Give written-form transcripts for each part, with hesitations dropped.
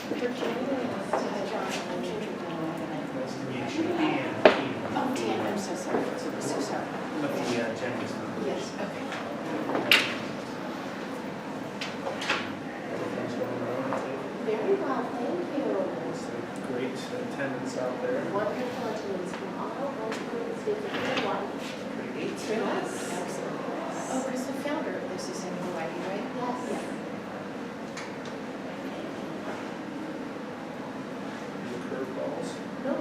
Nice to meet you. And Oh, Dan, I'm so sorry. So sorry. with the Jenny's. Yes, okay. Everything's going well. Very well, thank you. It's a great attendance out there. Wonderful attendance from all over the state of Hawaii. Great. Yes. Excellent. Oh, because the founder of this is in Hawaii, right? Yes. The curveballs. No,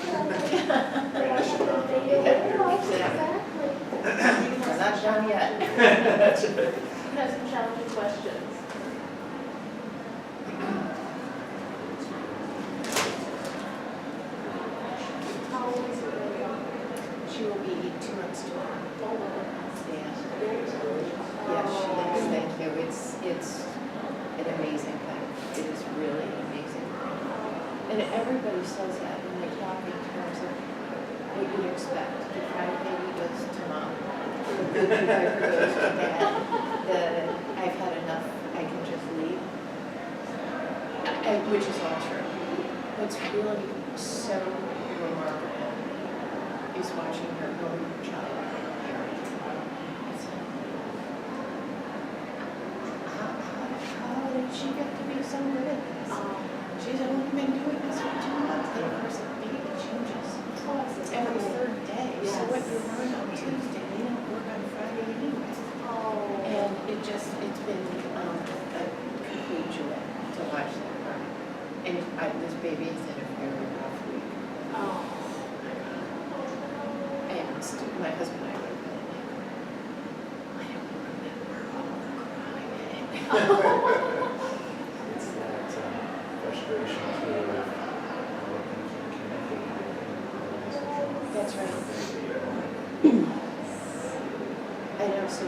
Right, I should not be exactly. We're not done yet. That's it. You have some challenging questions. How old is your baby? She will be 2 months tomorrow. Oh, Yeah. very challenging. Yes, she is. Thank you. It's an amazing thing. It is really an amazing thing. And everybody says that when they talk in terms of what you'd expect. The cry baby goes to mom. The baby diaper goes to dad. I've had enough. I can just leave. Which is all true. What's really so remarkable is watching her own child parent. It's like, how did she get to be so good at this? She's only been doing this for 2 months. And of course, the baby changes every third day. So what you learn on Tuesday, they don't work on Friday anyway. And it's been a complete joy to watch that grow. And this baby is in a very rough week. And my husband and I were like, I don't remember all the crying. It's that frustration too of working to That's right. I know, so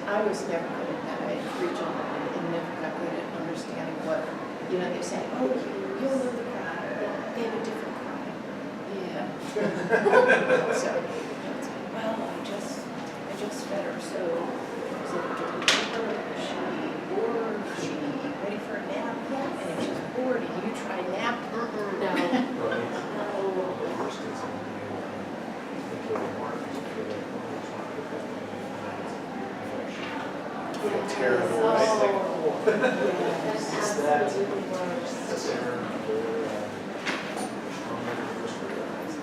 I was never good at that. I had 3 children and never got good at understanding what, they say, oh, you'll learn to cry. They have a different cry. Yeah. So, it's like, well, I just fed her, so is it bored? Is she ready for a nap? Yes. And if she's bored and you try nap, No. Right. No. The worst is when you think you're marked, you feel like, oh, it's not good for me. I feel terrible, right? Like, oh. That's It's that. absolutely worse. That's stronger than first realized.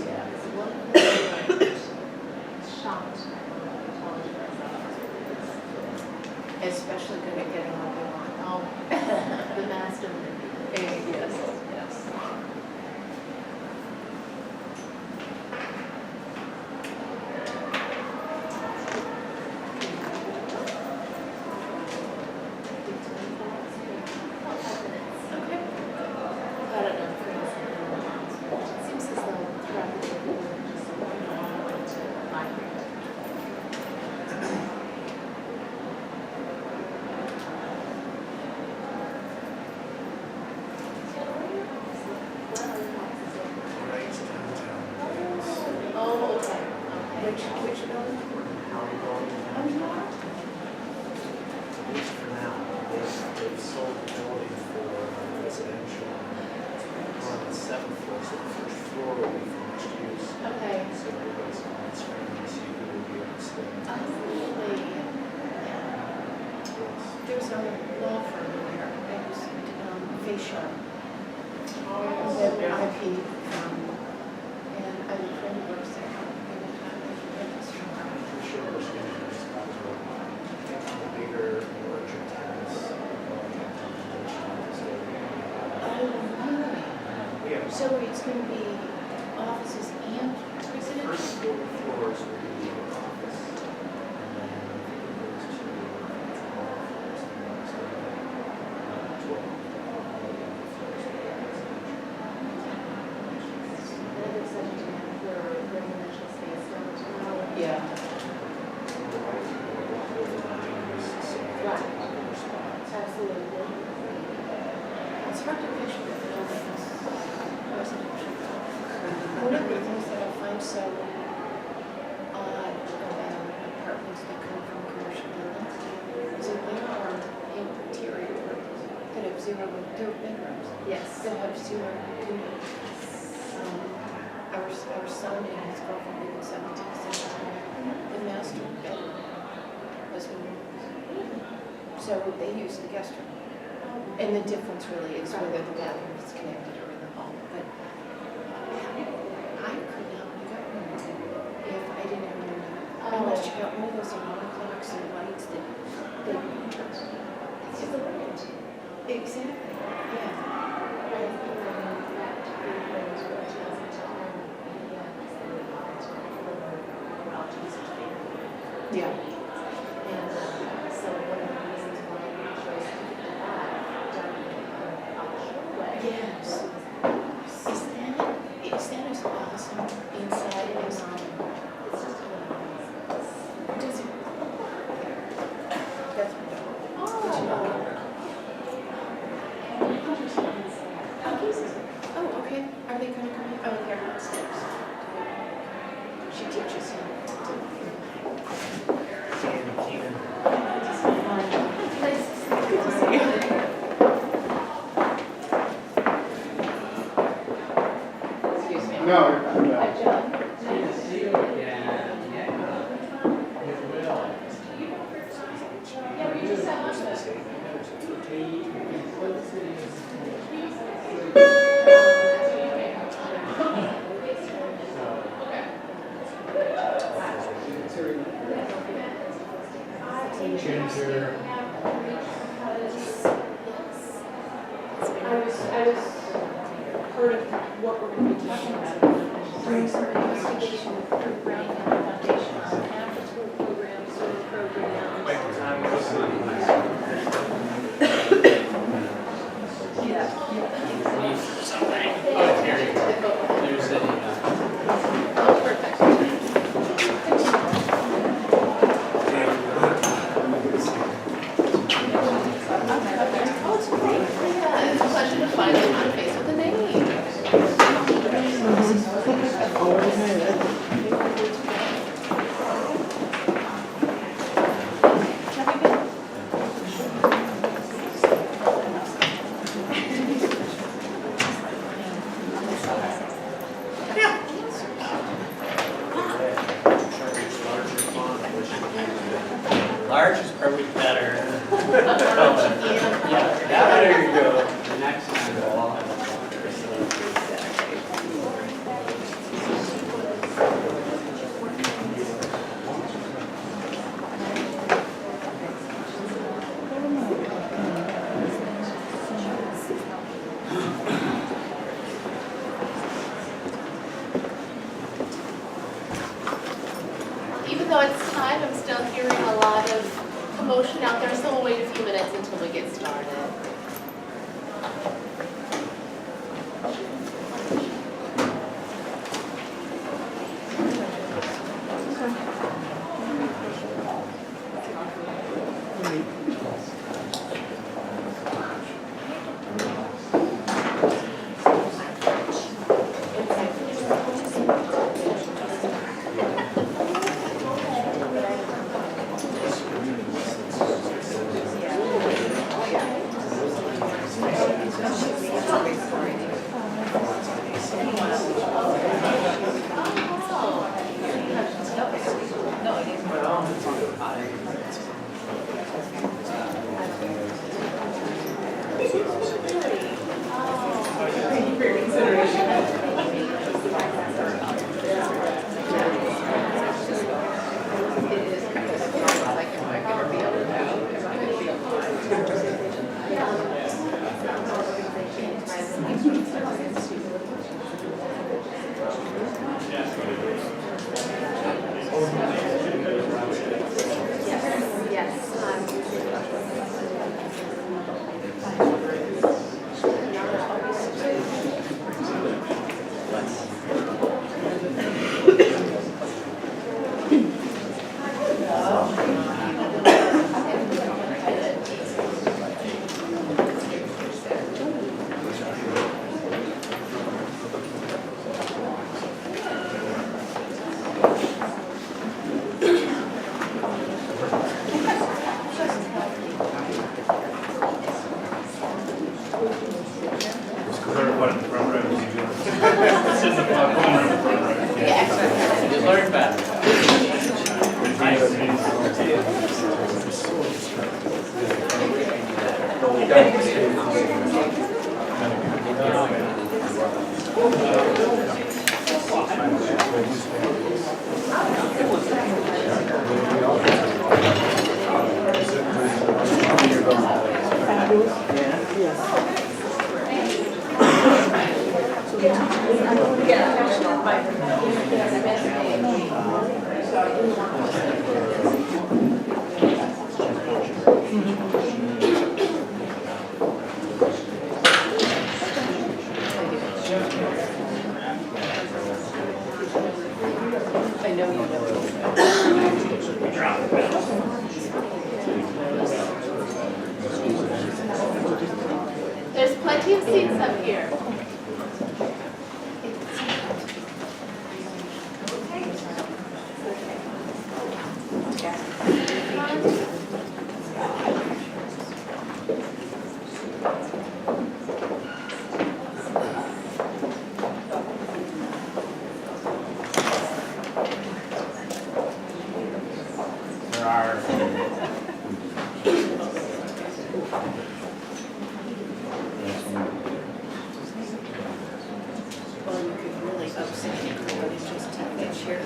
Yeah. One of the things I'm shocked I told you Especially good at getting what they want. Oh, the master. Yes, yes. Okay. I don't know. It seems as though throughout the day, people are just going to migrate. Right downtown. Oh, okay. Which building? How are you going? I'm not. At least for now, they've sold the building for residential on the 7th floor, so the first floor will be for mixed use. Okay. So everybody's on screen to see who will be able to stay. Really? Yes. There was a law firm there. It was facial. Oh, The IP firm. And I have a friend who works there. Anytime I can get this from her. For sure, we're seeing the spots where the bigger, larger tenants, larger companies, so Oh, really? we have So it's going to be offices and first residential? 4 floors will be the office, and then it goes to all floors, and then it's 12 floors. That is such a demand for residential space downtown. Yeah. The white people will walk over the lanes, so it's a popular spot. Absolutely. It's hard to picture the buildings residential. One of the things that I find so odd about apartments that come from commercial buildings is zero, there were bedrooms Yes. that have zero windows. Our son and his girlfriend live in 1717. The master bedroom was windows. So they use the guest room. And the difference really is whether the bathroom is connected or in the hall. But I could not wake up if I didn't have a window. Unless you got one of those alarm clocks and lights that they. It's just a range. Exactly, yeah. Yeah. And so one of the reasons why we chose to keep that done on the shortway. Yes. Is that as awesome inside as, It's just a little bit. does it? That's my dog. Oh. Did you know? Oh, okay. Are they gonna come in? Oh, they're downstairs. She teaches him. Dan Keenan. Good to see you. Excuse me. No, you're fine. Hi, John. Yeah, we just have one. Ginger. I was part of what we're going to be talking about. Doing some investigation of Brown County Foundation, after school programs, sort of programs. Oh, perfect. Oh, it's great. Yeah, it's a pleasure to finally put a face with a name. Have you been? Large is probably better. Yeah. Now there you go. The next time we'll all have a longer, so. Even though it's time, I'm still hearing a lot of commotion out there, so we'll wait a few minutes until we get started. I know you know. There's plenty of seats up here. There are, Well, you could really upset everybody, just take that chair.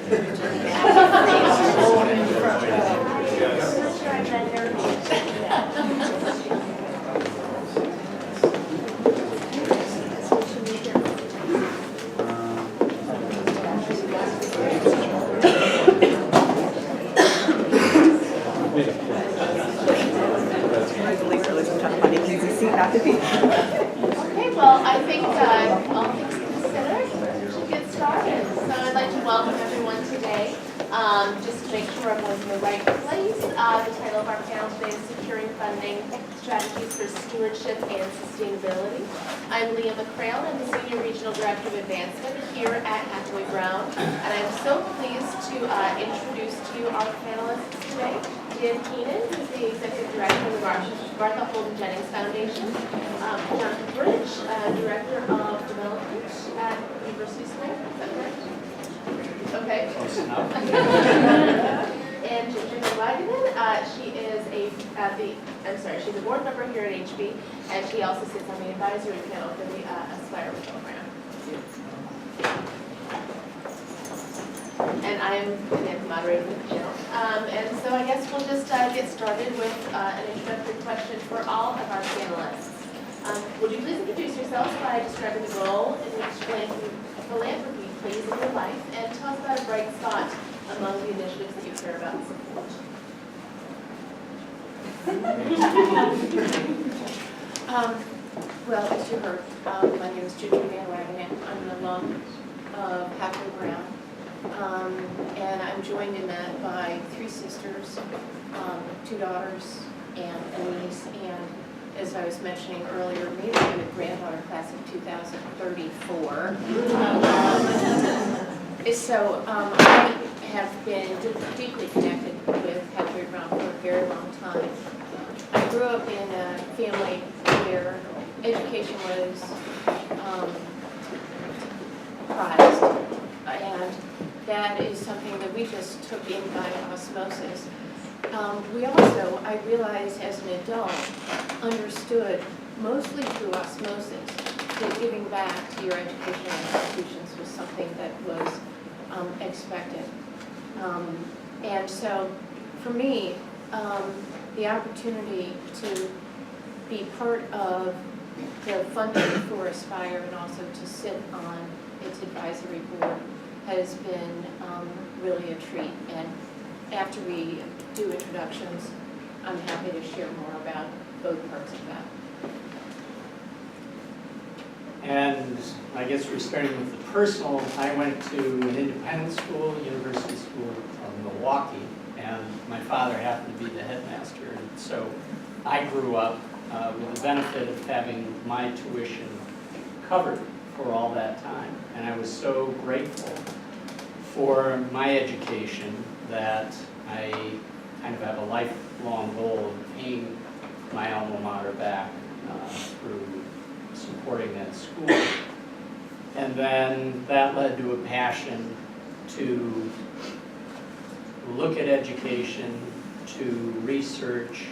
Okay, well, I think all things considered, we should get started. So I'd like to welcome everyone today. Just to make sure everyone's in the right place, the title of our panel today is Securing Funding Strategies for Stewardship and Sustainability. I'm Leah McCrail, I'm the Senior Regional Director of Advancement here at Hathaway Brown, and I'm so pleased to introduce to you our panelists today. Dan Keenan, who's the Executive Director of the Martha Holden Jennings Foundation. Jonathan Bridge, Director of Development at University Square. Is that correct? Okay. close enough. And Ginger Wagaman, she is she's a board member here at HB, and she also sits on the advisory panel for the Aspire program. And I am the moderator of the panel. And so I guess we'll just get started with an introductory question for all of our panelists. Would you please introduce yourselves by describing the role in which philanthropy plays in your life, and tell us about a bright spot among the initiatives that you care about and support. Well, as you heard, my name is Ginger Van Wagenen. I'm an alum of Hathaway Brown. And I'm joined in that by 3 sisters, 2 daughters, and a niece, and as I was mentioning earlier, maybe a granddaughter class of 2034. So I have been deeply connected with Hathaway Brown for a very long time. I grew up in a family where education was prized, and that is something that we just took in by osmosis. We also, I realized as an adult, understood mostly through osmosis that giving back to your educational institutions was something that was expected. And so for me, the opportunity to be part of the funding for Aspire and also to sit on its advisory board has been really a treat. And after we do introductions, I'm happy to share more about both parts of that. And I guess we're starting with the personal. I went to an independent school, University School of Milwaukee, and my father happened to be the headmaster. And so I grew up with the benefit of having my tuition covered for all that time. And I was so grateful for my education that I kind of have a lifelong goal of paying my alma mater back through supporting that school. And then that led to a passion to look at education, to research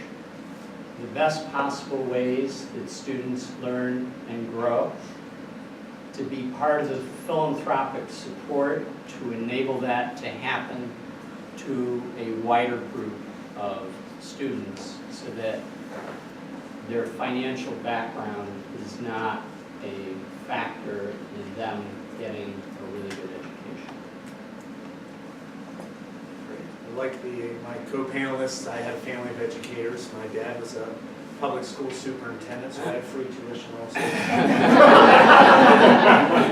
the best possible ways that students learn and grow, to be part of the philanthropic support to enable that to happen to a wider group of students so that their financial background is not a factor in them getting a really good education. Great. like my co-panelists, I had a family of educators. My dad was a public school superintendent, so I had free tuition also.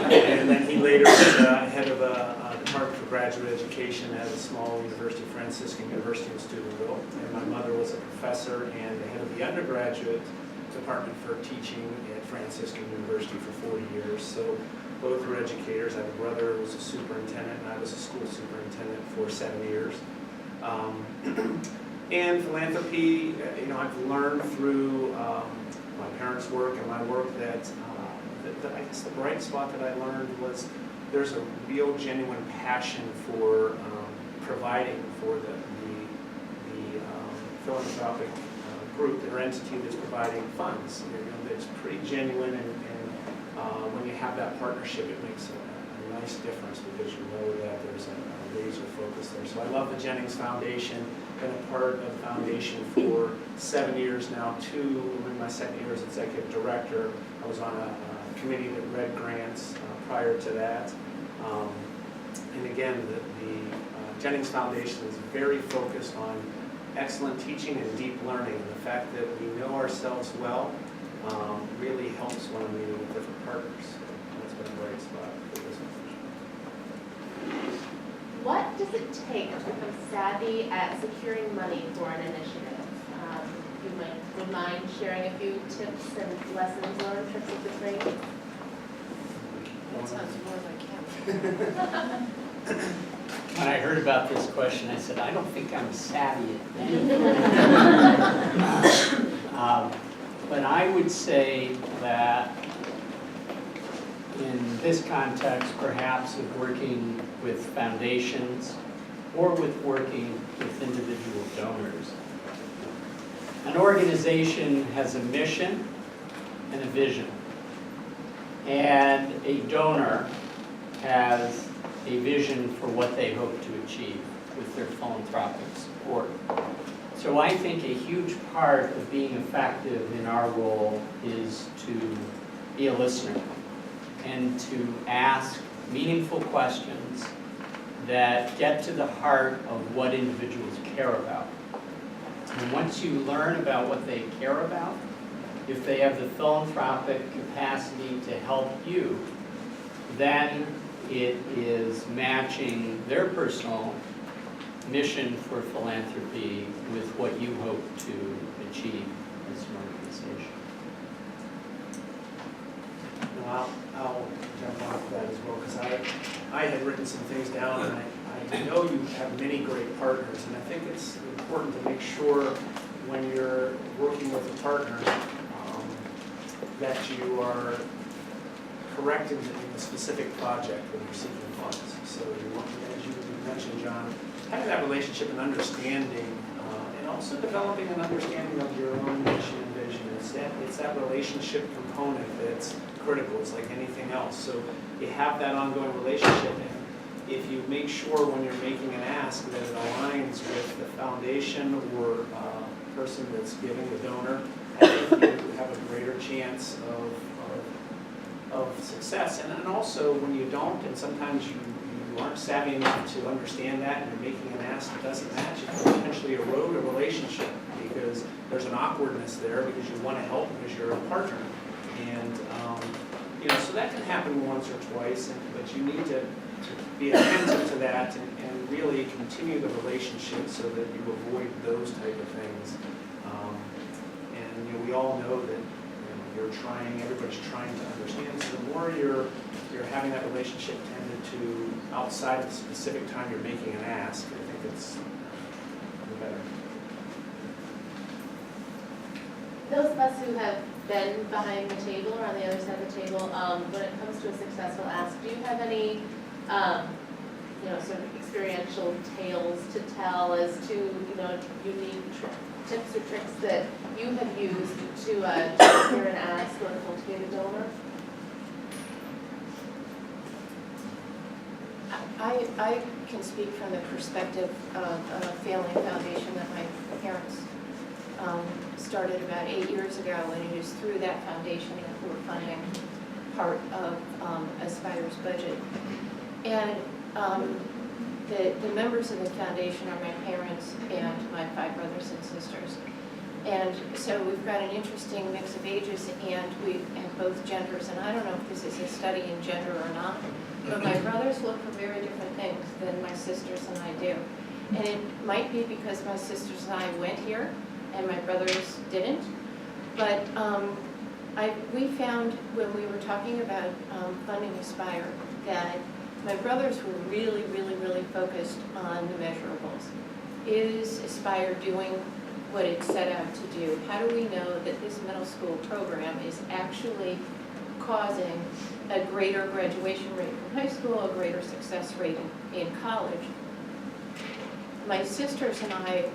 And then he later was head of a department for graduate education at a small university, Franciscan University in Steubenville. And my mother was a professor and the head of the undergraduate department for teaching at Franciscan University for 40 years. So both were educators. I have a brother who was a superintendent, and I was a school superintendent for 7 years. And philanthropy, I've learned through my parents' work and my work that I guess the bright spot that I learned was there's a real genuine passion for providing for the philanthropic group or entity that's providing funds. It's pretty genuine, and when you have that partnership, it makes a nice difference because you know that there's a laser focus there. So I love the Jennings Foundation. Been a part of the foundation for 7 years now. In my second year as executive director, I was on a committee that read grants prior to that. And again, the Jennings Foundation is very focused on excellent teaching and deep learning. And the fact that we know ourselves well really helps when I'm meeting with different partners. So that's been a great spot for this one. What does it take to become savvy at securing money for an initiative? You would mind sharing a few tips and lessons learned, tricks of the trade? That sounds more like him. When I heard about this question, I said, I don't think I'm savvy at that. But I would say that in this context, perhaps of working with foundations or with working with individual donors, an organization has a mission and a vision, and a donor has a vision for what they hope to achieve with their philanthropic support. So I think a huge part of being effective in our role is to be a listener and to ask meaningful questions that get to the heart of what individuals care about. And once you learn about what they care about, if they have the philanthropic capacity to help you, then it is matching their personal mission for philanthropy with what you hope to achieve as an organization. I'll jump off that as well, because I had written some things down, and I know you have many great partners, and I think it's important to make sure when you're working with a partner that you are correct in the specific project when you're seeking funds. So you want, as you mentioned, John, having that relationship and understanding, and also developing an understanding of your own mission and vision. It's that relationship component that's critical. It's like anything else. So you have that ongoing relationship, and if you make sure when you're making an ask that it aligns with the foundation or person that's giving, the donor, I think you have a greater chance of success. And then also when you don't, and sometimes you aren't savvy enough to understand that, and you're making an ask that doesn't match, it can potentially erode a relationship because there's an awkwardness there because you want to help because you're a partner. And so that can happen once or twice, but you need to be attentive to that and really continue the relationship so that you avoid those type of things. And we all know that everybody's trying to understand. So the more you're having that relationship tended to outside of the specific time you're making an ask, I think it's better. Those of us who have been behind the table or on the other side of the table, when it comes to a successful ask, do you have any sort of experiential tales to tell as to unique tips or tricks that you have used to secure an ask or cultivate a donor? I can speak from the perspective of a family foundation that my parents started about 8 years ago, and it is through that foundation that we're funding part of Aspire's budget. And the members of the foundation are my parents and my 5 brothers and sisters. And so we've got an interesting mix of ages, and we have both genders, and I don't know if this is a study in gender or not, but my brothers look for very different things than my sisters and I do. And it might be because my sisters and I went here, and my brothers didn't, but we found when we were talking about funding Aspire that my brothers were really, really, really focused on the measurables. Is Aspire doing what it set out to do? How do we know that this middle school program is actually causing a greater graduation rate from high school, a greater success rate in college? My sisters and I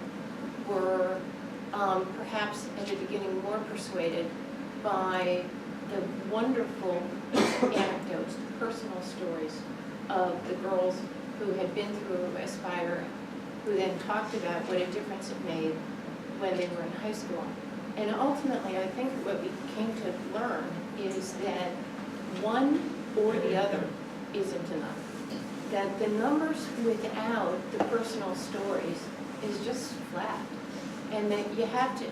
were perhaps at the beginning more persuaded by the wonderful anecdotes, personal stories of the girls who had been through Aspire, who then talked about what a difference it made when they were in high school. And ultimately, I think what we came to learn is that one or the other isn't enough. That the numbers without the personal stories is just flat. And that you have to,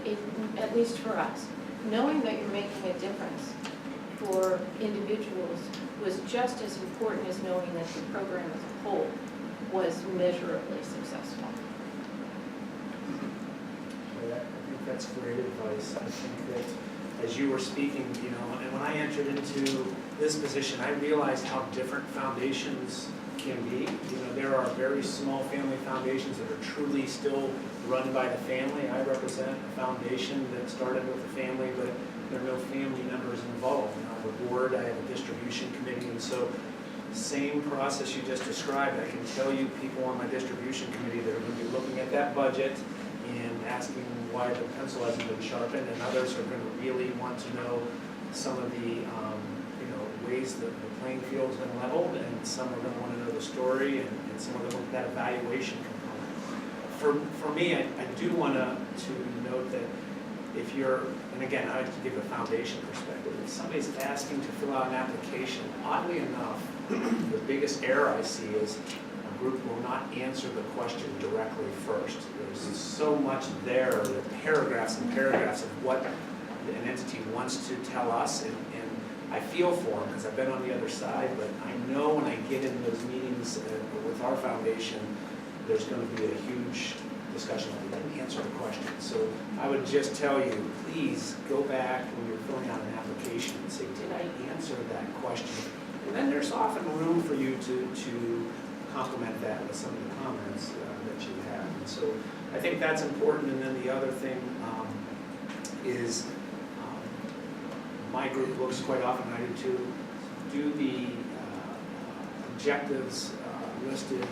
at least for us, knowing that you're making a difference for individuals was just as important as knowing that the program as a whole was measurably successful. I think that's great advice. I think that as you were speaking, and when I entered into this position, I realized how different foundations can be. There are very small family foundations that are truly still run by the family. I represent a foundation that started with a family, but there are no family members involved. I have a board, I have a distribution committee, and so same process you just described. I can tell you people on my distribution committee that are going to be looking at that budget and asking why the pencil hasn't been sharpened, and others are going to really want to know some of the ways that the playing field has been leveled, and some are going to want to know the story, and some are going to look at that evaluation component. For me, I do want to note that if you're, and again, I like to give a foundation perspective, if somebody's asking to fill out an application, oddly enough, the biggest error I see is a group will not answer the question directly first. There's so much there, the paragraphs and paragraphs of what an entity wants to tell us, and I feel for them because I've been on the other side, but I know when I get in those meetings with our foundation, there's going to be a huge discussion on they didn't answer the question. So I would just tell you, please go back when you're filling out an application and say, did I answer that question? And then there's often room for you to complement that with some of the comments that you have. And so I think that's important. And then the other thing is my group looks quite often, I do too, do the objectives listed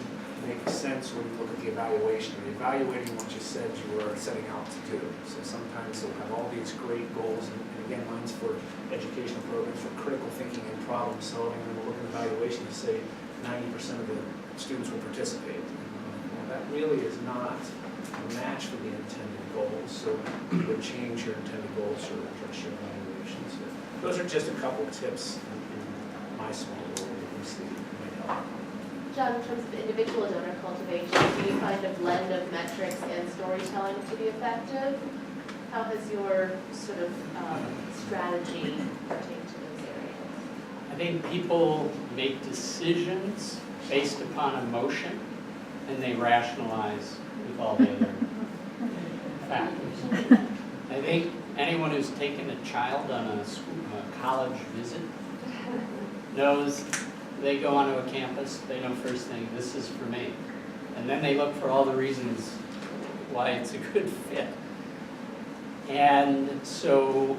make sense when you look at the evaluation? Are you evaluating what you said you were setting out to do? So sometimes they'll have all these great goals, and again, mine's for educational programs, for critical thinking and problem solving, and we'll look at evaluation to say 90% of the students will participate. Well, that really is not a match for the intended goals, so you would change your intended goals or adjust your evaluations. So those are just a couple tips in my small role that we see might help. John, in terms of individual donor cultivation, do you find a blend of metrics and storytelling to be effective? How has your sort of strategy pertained to those areas? I think people make decisions based upon emotion, and they rationalize with all the other factors. I think anyone who's taken a child on a college visit knows they go onto a campus, they know first thing, this is for me. And then they look for all the reasons why it's a good fit. And so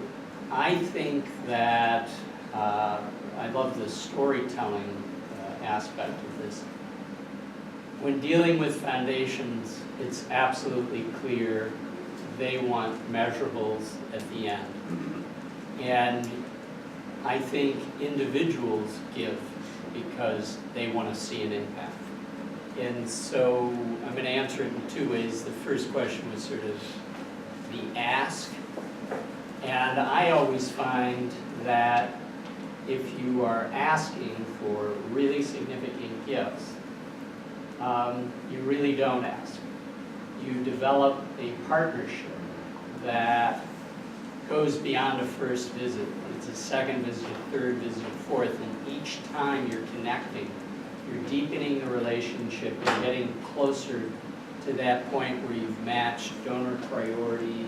I think that I love the storytelling aspect of this. When dealing with foundations, it's absolutely clear they want measurables at the end. And I think individuals give because they want to see an impact. And so I'm going to answer it in two ways. The first question was sort of the ask. And I always find that if you are asking for really significant gifts, you really don't ask. You develop a partnership that goes beyond a first visit. It's a second visit, a third visit, a fourth, and each time you're connecting, you're deepening the relationship, you're getting closer to that point where you've matched donor priority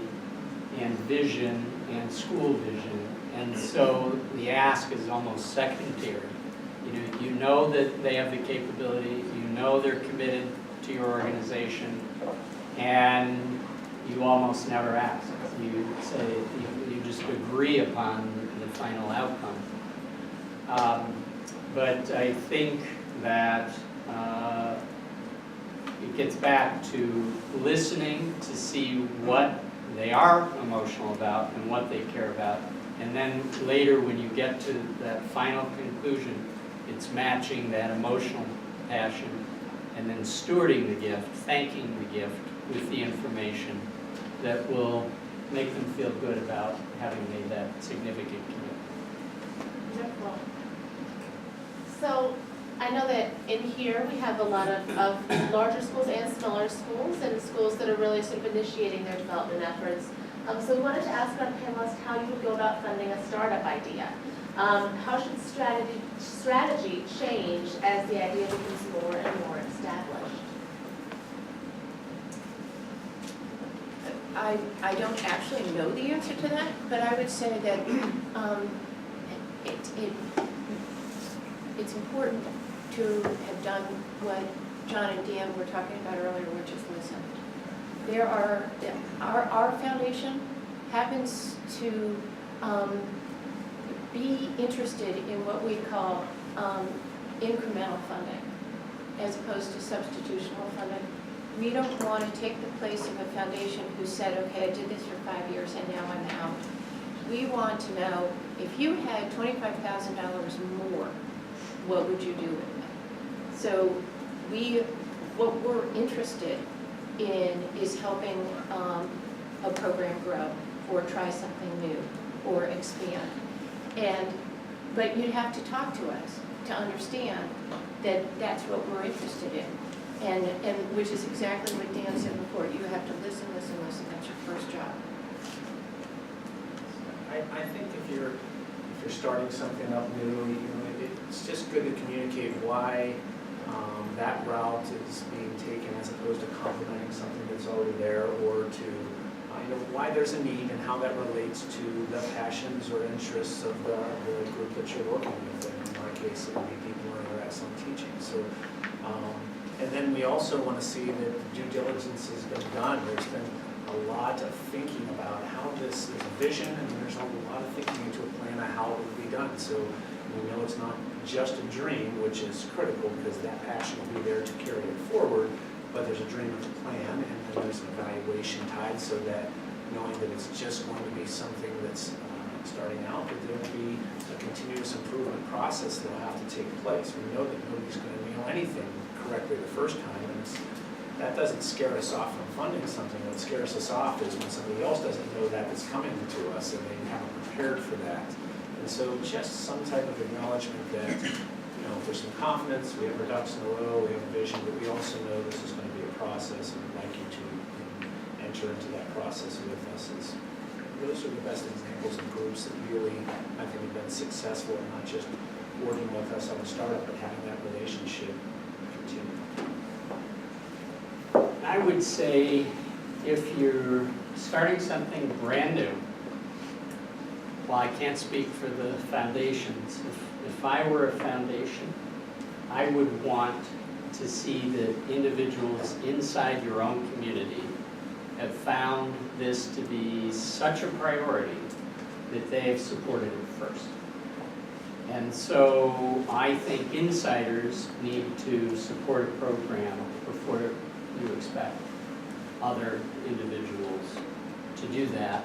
and vision and school vision. And so the ask is almost secondary. You know that they have the capability, you know they're committed to your organization, and you almost never ask. You say, you just agree upon the final outcome. But I think that it gets back to listening to see what they are emotional about and what they care about. And then later, when you get to that final conclusion, it's matching that emotional passion and then stewarding the gift, thanking the gift with the information that will make them feel good about having made that significant commitment. Wonderful. So I know that in here we have a lot of larger schools and smaller schools, and schools that are really sort of initiating their development efforts. So we wanted to ask our panelists how you would go about funding a startup idea. How should strategy change as the idea becomes more and more established? I don't actually know the answer to that, but I would say that it's important to have done what John and Dan were talking about earlier, which is listen. There are, our foundation happens to be interested in what we call incremental funding as opposed to substitutional funding. We don't want to take the place of a foundation who said, okay, I did this for 5 years and now I'm out. We want to know, if you had $25,000 more, what would you do with it? So what we're interested in is helping a program grow or try something new or expand. But you'd have to talk to us to understand that that's what we're interested in. And which is exactly what Dan said before. You have to listen. That's your first job. I think if you're starting something up new, it's just good to communicate why that route is being taken as opposed to complementing something that's already there, or to why there's a need and how that relates to the passions or interests of the group that you're working with. And in my case, it would be people who are excellent teaching. So. And then we also want to see that due diligence has been done. There's been a lot of thinking about how this is a vision, and there's a lot of thinking into a plan of how it will be done. So we know it's not just a dream, which is critical because that passion will be there to carry it forward, but there's a dream with a plan, and then there's an evaluation tied so that knowing that it's just going to be something that's starting out, that there will be a continuous improvement process that will have to take place. We know that nobody's going to nail anything correctly the first time, and that doesn't scare us off from funding something. What scares us off is when somebody else doesn't know that it's coming to us and they haven't prepared for that. And so just some type of acknowledgement that, there's some confidence, we have our ducks in a row, we have a vision, but we also know this is going to be a process, and we'd like you to enter into that process with us. Those are the best examples of groups that really, I think, have been successful in not just working with us on a startup, but having that relationship continue. I would say if you're starting something brand new, well, I can't speak for the foundations. If I were a foundation, I would want to see that individuals inside your own community have found this to be such a priority that they have supported it first. And so I think insiders need to support a program before you expect other individuals to do that.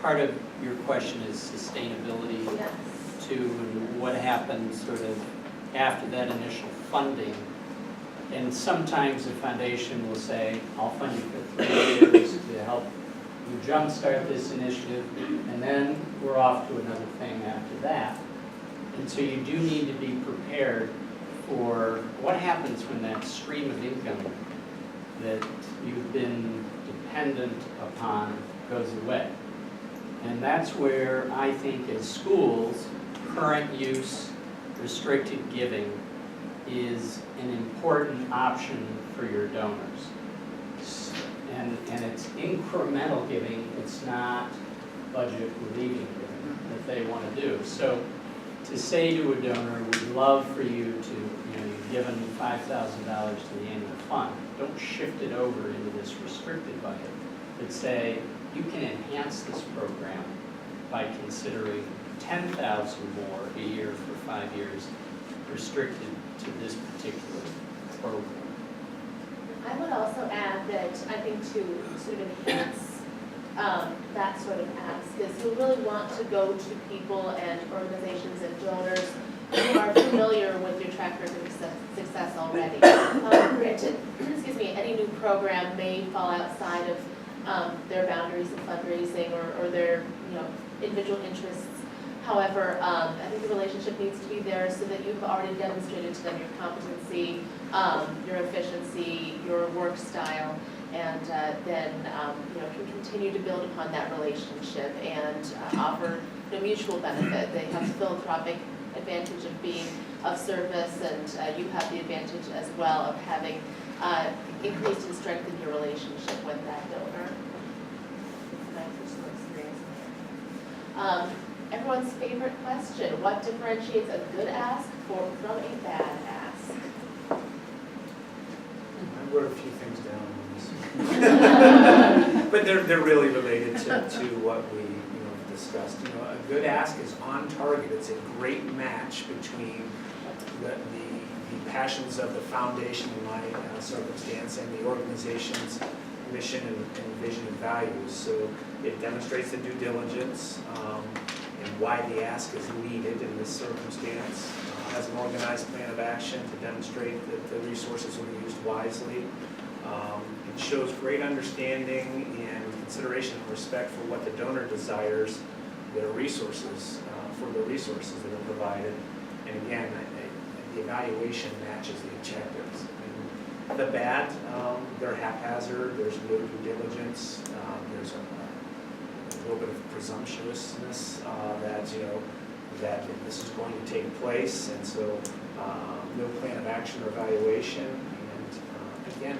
Part of your question is sustainability Yes. too, and what happens sort of after that initial funding. And sometimes the foundation will say, I'll fund you for 3 years to help you jumpstart this initiative, and then we're off to another thing after that. And so you do need to be prepared for what happens when that stream of income that you've been dependent upon goes away. And that's where I think as schools, current use, restricted giving is an important option for your donors. And it's incremental giving, it's not budget relieving giving that they want to do. So to say to a donor, we'd love for you to, you've given $5,000 to the annual fund, don't shift it over into this restricted bucket, but say, you can enhance this program by considering $10,000 more a year for 5 years restricted to this particular program. I would also add that I think to sort of enhance that sort of ask is we really want to go to people and organizations and donors who are familiar with your track record of success already. Granted, excuse me, any new program may fall outside of their boundaries of fundraising or their individual interests. However, I think the relationship needs to be there so that you've already demonstrated to them your competency, your efficiency, your work style, and then can continue to build upon that relationship and offer mutual benefit. They have the philanthropic advantage of being of service, and you have the advantage as well of having increased and strengthened your relationship with that donor. That's my personal experience there. Everyone's favorite question: what differentiates a good ask from a bad ask? I wrote a few things down on this. But they're really related to what we discussed. A good ask is on target. It's a great match between the passions of the foundation in my circumstance and the organization's mission and vision and values. So it demonstrates the due diligence and why the ask is needed in this circumstance. Has an organized plan of action to demonstrate that the resources will be used wisely. It shows great understanding and consideration and respect for what the donor desires, their resources, for the resources that are provided. And again, the evaluation matches the objectives. And the bad, they're haphazard, there's no due diligence, there's a little bit of presumptuousness that this is going to take place, and so no plan of action or evaluation. And again,